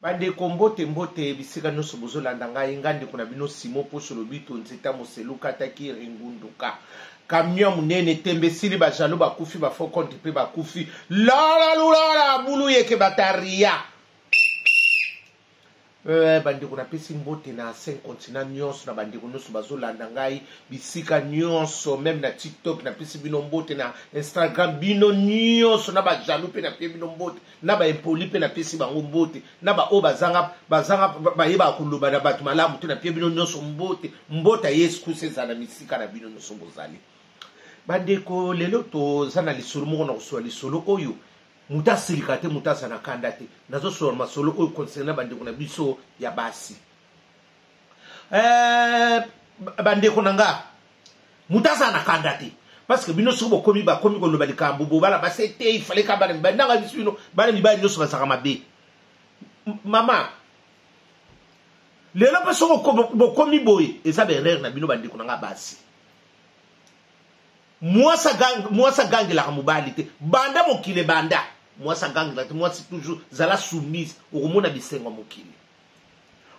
Bande kombote mbote bisika no sobozo landanga ingandi kuna bino simo poso lobito nzeta moseluka taki ringunduka kamyo munene tembe sili ba jalo ba kufi ba fokonti pe ba kufi la lula bulu yeke bataria bande kuna pesi mbote na 5 continent nyonso na bande kuno sobazo landanga bisika nyonso même na TikTok na pesi bino mbote na Instagram bino nyonso na ba jalo pe na pe bino mbote na ba impoli pe na pesi bango mbote na ba o bazanga ba yeba kuluba na batu malamu te na pe bino nyonso mbote mbota Yesu kuseza na misika na bino nyonso bozali bande ko lelo to zana lisolo mo na kuswa lisolo oyo muta silikate muta sana kandate nazo so masolo oyo concernant bande ko na biso ya basi bande ko nanga muta sana kandate parce que bino sobo komi ba komi ko lo balika mbubu bala basete il fallait ka bana nanga biso bino bana mi ba nyoso basaka mabe mama lelo pa soko ko komi boy eza be rare na bino bande ko nanga basi mwasa gang la mobali te banda mokile banda mwasa gang la te mwasa toujours zala soumise okomona bisengo mokile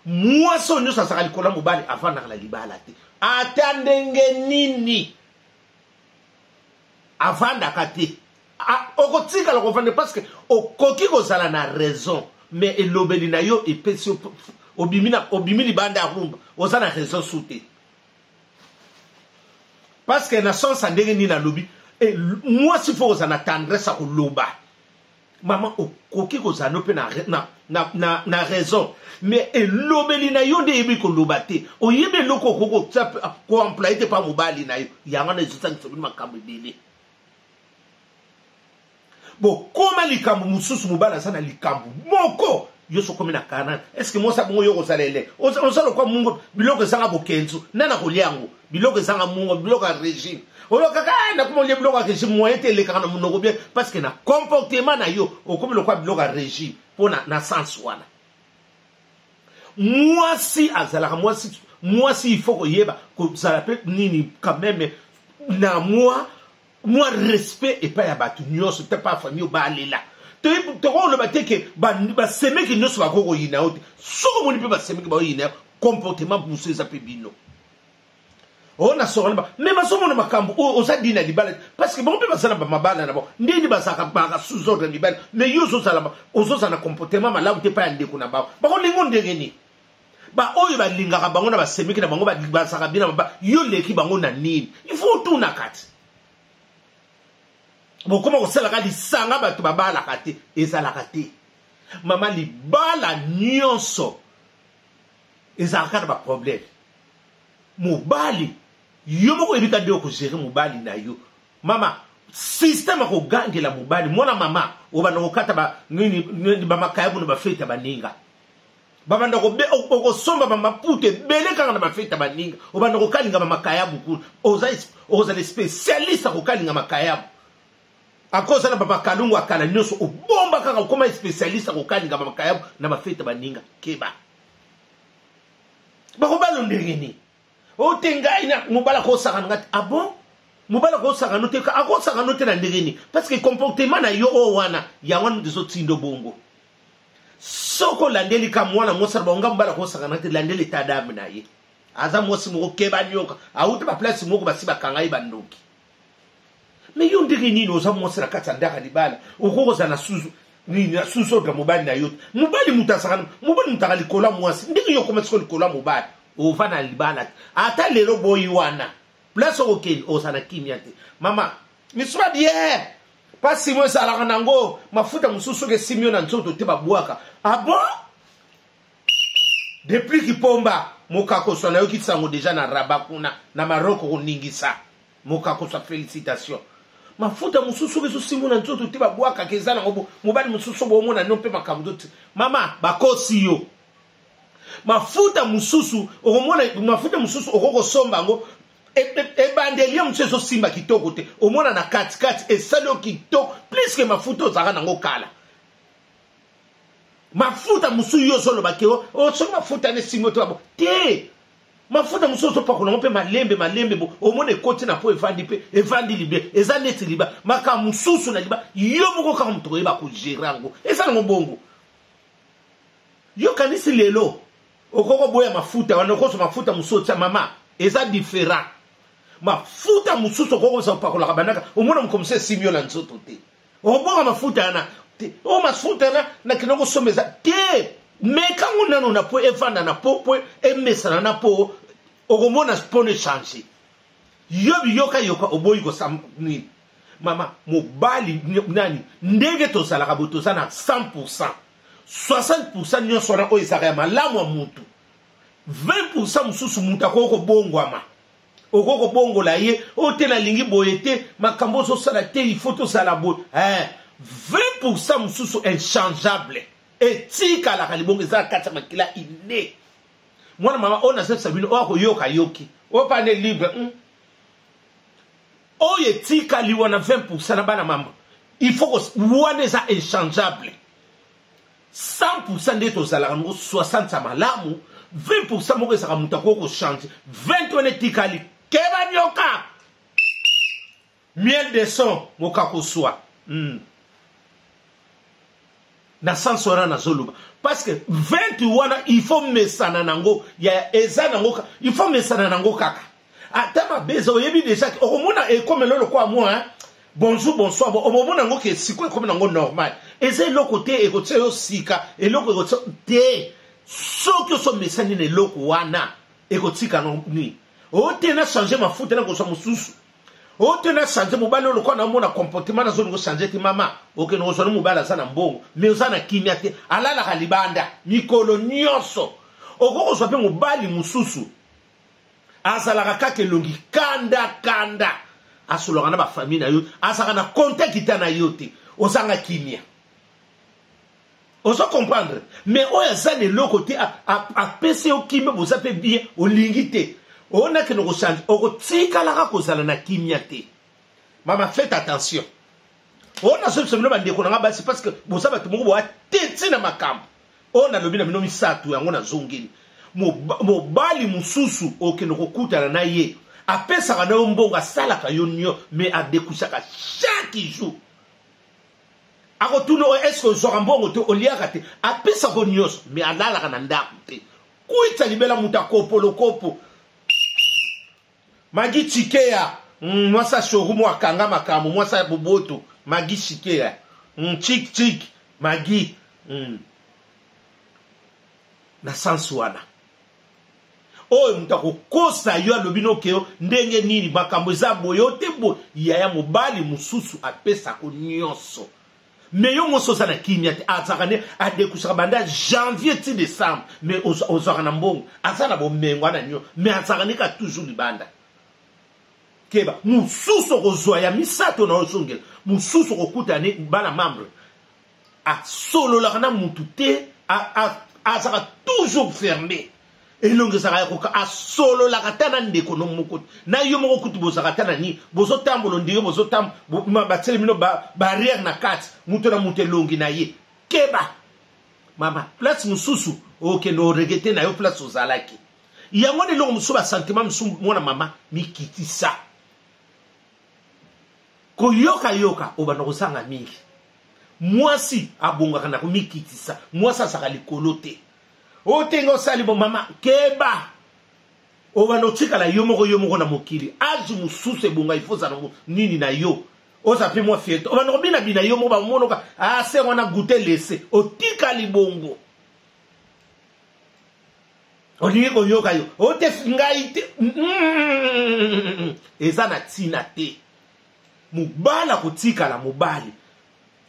mwasa onyo sa saka likola mobali avant na la libala te atandenge nini avant dakate okotika loko vande parce que okoki kozala na raison mais elobeli na yo epesi obimili banda rumba ozana raison soute parce que na sens ndenge ni na lobi et moi si faut ça na tendresse à loba maman okoki ko za no pe na raison mais et lobeli na yo de yebi ko lobate o yebe loko ko employer te pa mobali na yo yanga na zutsa nsobi makambo dele bon comment likambo mususu mobala sana likambo moko yo so komi na kana est-ce que moi ça bongo yo ko salele on sala kwa mungu biloko sanga bokenzu nana ko liango biloko sanga mungu biloko régime olo kaka na ko mo biloko régime moyen te le kana munoko bien parce que na comportement na yo o komi lo kwa biloko régime pona na sens wana moi si il faut ko yeba ko ça l'appelle nini quand même na moi respect et pas ya batu nyonso te pas famille ba lela toko le bateke ba seme ki nyonso ba koko yina ote soko moni pe ba seme ki ba yina comportement poussé za pe bino on a sorti ba mais ba somo na makambo o sa dina libala parce que bon pe ba sala ba mabala na bo ndini ba saka ba sous ordre libala mais yo so sala ba o so sana comportement malamu te pa ndeko na ba ko lingo ndenge ni ba oyo ba lingaka bango na ba seme ki na bango ba saka bina ba yo leki bango na nini il faut tout na kati bon comment on sait la kati sanga ba to baba la kati ezala kati mama li bala nyonso ezala kati ba problème mobali yo moko ebika de ko gérer mobali na yo mama système ko gangela mobali mona mama oba no kata ba nini ba makayabu no ba feta baninga baba ndako be o somba ba mapute bele kanga na ba feta baninga oba no kalinga ba makayabu ku oza les spécialistes ko kalinga makayabu à cause na papa kalungu akala nyoso o bomba kaka koma spécialiste ko kalinga ba makayabu na ba feta baninga keba ba ko balo ndengeni o tenga ina mobala ko saka ngati ah bon mobala ko saka note ka ako saka note na ndengeni parce que comportement na yo o wana ya wana deso tindo bongo soko landeli ka mwana mosar ba ngamba bala ko saka note landeli tadamu na ye aza mosi mo keba nyoka auta ba place mo ko basiba kanga ibandoki mais yo ndengeni no za mosara kata ndaka libala okoko za na suzu ni na suzu de mobali na yo mobali mutasaka mobali mutakali kola mwasi ndenge yo kometse ko kola mobali o vana libala ata lelo boyi wana place okeli o sana kimia te mama ni soba bien pas Simon sala nango mafuta mususu ke Simon na nzoto te babwaka ah bon depuis kipomba mokako sona yo kitsango déjà na Rabakuna na Maroko ko ningisa mokako sa félicitations mafuta mususu ke Simon na nzoto te babwaka kezana ngobo mobali mususu bo mona nompe makamdo te mama bakosi yo mafuta mususu okomona mafuta mususu okoko somba ngo e bandelia mususu simba kitoko te omona na kati e salo kitoko plus que mafuta ozaka nango kala mafuta mususu yo solo bakeo o so mafuta ne simoto abo te mafuta mususu pa kuna mpe malembe bo omona ekoti na po evandi libe eza neti liba maka mususu na liba yo moko kaka mutoko yeba ko gerango eza ngo bongo yo kanisi lelo okoko boya mafuta wana koso mafuta musocha mama eza différent mafuta mususu okoko sa pakola kabandaka omona mkomse simio la nzoto te oboka mafuta na te o mafuta na kinoko someza te meka ngunano na po evanda na po emesana na po okomona spone changer yobi yoka oboyi ko samni mama mobali nani ndenge to sala kaboto sana 100% 60% nyonso na oyo ezaka ya malamu ya mutu 20% mususu mutu akoko bongwama okoko bongola ye otela lingi boye te makambo ozosala te il faut tosala boye 20% mususu inchangeable etikalaka libongo ezala kati ya makila ine mwana mama oyo nasepesa bino oyo akoyoka yoki oyo pane libre oyo etikali wana 20% na bana mama il faut wana eza inchangeable 100% nde tozalaka nango 60 ya malamu 20% moko ezaka mutu akoko change 20 wana etikali keba nyoka miel de son moka koswa na sens wana nazoloba parce que 20 wana il faut mesana nango ya eza nango il faut mesana nango kaka ata mabeza oyebi déjà okomona ekomelo kwa moi bonjour bonsoir omona ngo ke siko comme nango normal eza eloko te ekotia yo sika eloko ekotia te soki oso mesani na eloko wana ekotika ni otena changer mafuta na kosa mususu otena changer mobali oloko na mona comportement na zone ngo changer ti mama oke no so mobali sana mbongo mais ozana kimia te alala kalibanda mikolo nyonso okoko so pe mobali mususu azalaka kaka elongi kanda asoloka na bafamille na yo azalaka na contact kitana yo te ozanga kimia ozo comprendre mais oyo aza na eloko te apesi yo kimia boza mpe bien olingi te onake na kochange okotikalaka kozala na kimia te mama faites attention oyo nazobisa bino bandeko nanga basi parce que boza bato moko boa teti na makambo oyo nalobi na bino misato yango nazongeli mobali mususu okende kokutana na ye apesaka na yo mbongo asalaka yo nyo mais adekusaka chaque jour akotuna oyo eske ozwaka mbongo te oliaka te apesaka nyonso mais alalaka na ndako te kuita libela mutu akopolokopo magi chikeya mwasa shorumu akanga makambo mwasa boboto magi chikeya chik magi na sansu wana oyo mutu akokosa yo alobi nokeo ndenge nini makambo eza boye te boye yaya mobali mususu apesaka nyonso mais yo moso oza na kimia te azaka nde adekusaka banda janvier ti décembre mais ozwaka na mbongo aza na bomengo ana nio mais azaka ndeka toujours libanda keba mususu okozwa ya misato na ozongela mususu okokutana ne bana membre asololaka na mutu te azaka toujours fermé elongo ezaka ya koka asololaka ta na ndeko no moko na yo moko kutu bozaka ta na ni bozotambola ndenge bozotambola batiele bino barrière na kati mutu na mutu elongi na ye keba mama place mususu okende oregete na yo place ozalaki yango nde elongo mosusu basentiment mosusu mwana mama mikitisa koyoka obanda kosanga mingi mwasi abongaka na komikitisa mwasi azaka likolo te otenga osali bo mama keba obanda otikala yo moko na mokili age mosusu ebonga ifozala nini na yo oza mpe mwa fiete obanda kobina yo moko bamonoka ase wana gute lese otika libongo olingi koyoka yo ote ngai te eza na ntina te mobala kotikala mobali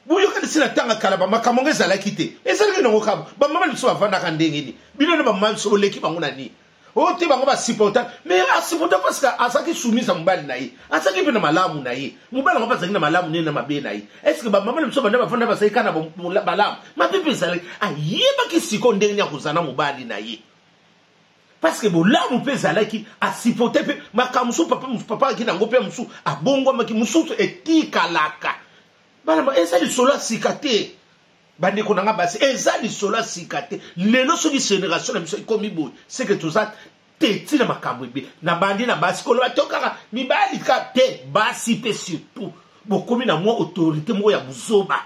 boyoka sina tanga kala ba makambo ngezalaki te ezalaki nango kabo bamama biso bavandaka ndenge ni bino ne bamama biso oleki bango na ni ote bango basupporta mais asupporta parce que azaki soumise mobali na ye azaki mpe na malamu na ye mobali ngo bazaki na malamu ne na mabe na ye est ce que bamama biso banda bavanda bazaki kana balamu mabe mpe ezalaki ayebaki siko ndenge ya kozana mobali na ye parce que bolamu mpe ezalaki asupporte mpe makambo mosusu papa aki nango mpe mosusu abongwamaki mosusu etikalaka bana eza lisolo asika te bandeko nanga basi eza lisolo asika te lelo soki génération na biso ekomi boye seke toza teti na makambo ebe na bandi na basi koloba to kaka mibali ka te basi mpe surtout bokomi na mwa autorité moko ya buzoba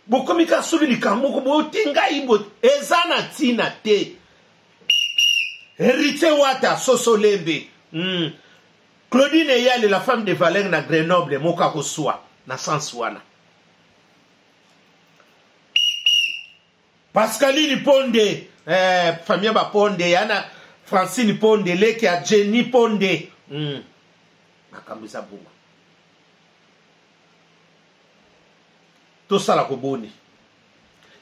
bokomi ka solo likambo ko botinga ibo ezana tina te héritier wata sosolembe Claudine Yale la femme de Valère na Grenoble moka ko swa na sens wana Pascaline Ponde famille ba Ponde yana Francine Ponde leki a Jenny Ponde makambisa bunga to sala ko boni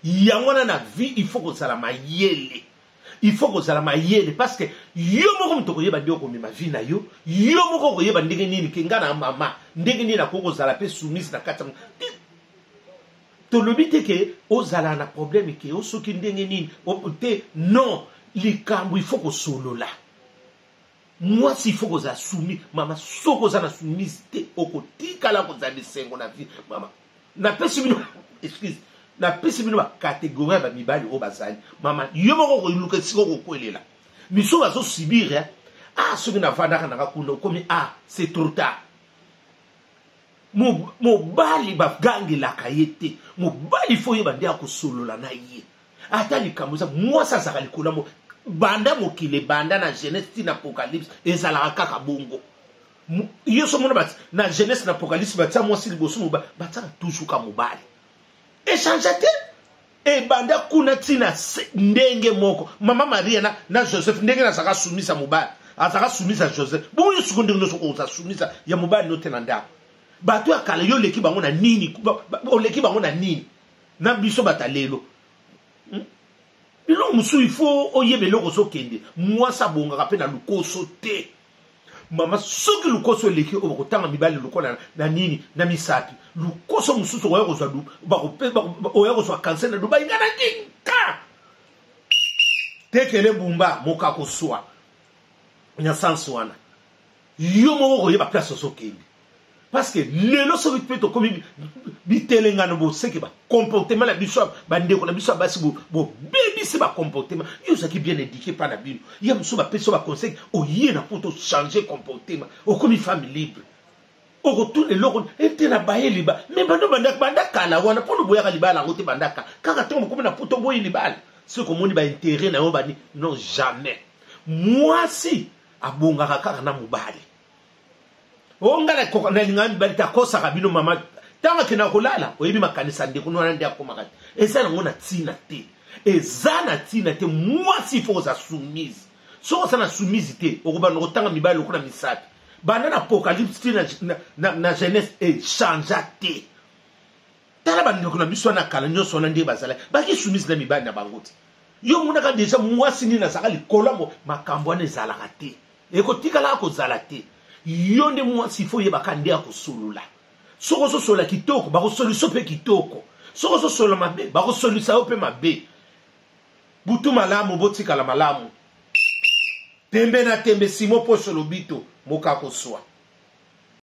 yangona na vie il faut que ça la mayele il faut que ça la mayele parce que yo moko mtoko yeba dio ko mi ma vie na yo moko ko yeba ndenge nini ke ngana mama ndenge nini na koko sala pe soumise na kata to lobite ke ozala na problème ke o soki ndenge nini te non likambo il faut que solola moi s'il faut que ça soumis mama soko za na soumise te okotika la ko za lisengo na vie mama na pesi bino excuse na pesi bino ba catégorie ba mibali o bazali mama yo moko ko iluka siko ko kwelela miso bazo subir soki na vanda kana kuna komi c'est trop tard mobali ba gangi la kayete mobali fo yeba ndia ko solola na ye ata likambo za moi ça ça likula mo banda mokile banda na Genèse tina Apocalypse ezala kaka bongo yo so mona bat na Genèse na Apocalypse batia moi si liboso mo batia toujours ka mobali échanger e banda kuna tina ndenge moko mama Maria na Joseph ndenge na saka soumisa mobali asaka soumisa Joseph bon yo seconde no so ko sa soumisa ya mobali no tena nda bato akala yo leki bango na nini o leki bango na nini na biso batalelo bilo musu il faut oyebelo ko so kende moi sa bonga ka pe na lukoso te mama soki lukoso leki o ko tanga mibali lukola na nini na misapi lukoso mususu oya ko zwa du ba ko pe oya ko zwa cancer na du ba ingana kinka tekele bumba moka ko swa nya sanso wana yo mo ko yeba place so kende parce que lelo so vite to comme bitelenga no bo seki ba comportement la biso ba ndeko la biso basi bo baby c'est ba comportement yo ça qui bien éduqué par la Bible ya muso ba peso ba conseil o yena pour to changer comportement o comme femme libre o ko tout le loko était na baye liba mais bando banda kala wana pour le boya ka libala ngote bandaka kaka to mo na poto boyi libala ce que moni ba intérêt na yo ba ni non jamais moi si abonga kaka na mubali ongala ko na linga mbali ta kosa kabino mama tanga kina kolala oyebi makanisa ndeko nona ndia ko makati esa ngona tina te ezana tina te moi si faut ça soumise so ça na soumise te okuba no tanga mibali lokuna misapi bana na Apocalypse na Genèse et changea te tala ba ndeko na biso na kala nyoso na ndie bazala ba ki soumise na mibali na bangote yo muna ka déjà moi sini na sakali kolamo makambo na ezala te ekotikala ko zala te yonde moi s'il faut yeba ndia ko solula soko so sola kitoko ba ko solution pe kitoko soko so sola mabe ba ko solution pe mabe butu malamu botika la malamu tembe na tembe simo po solobito moka ko swa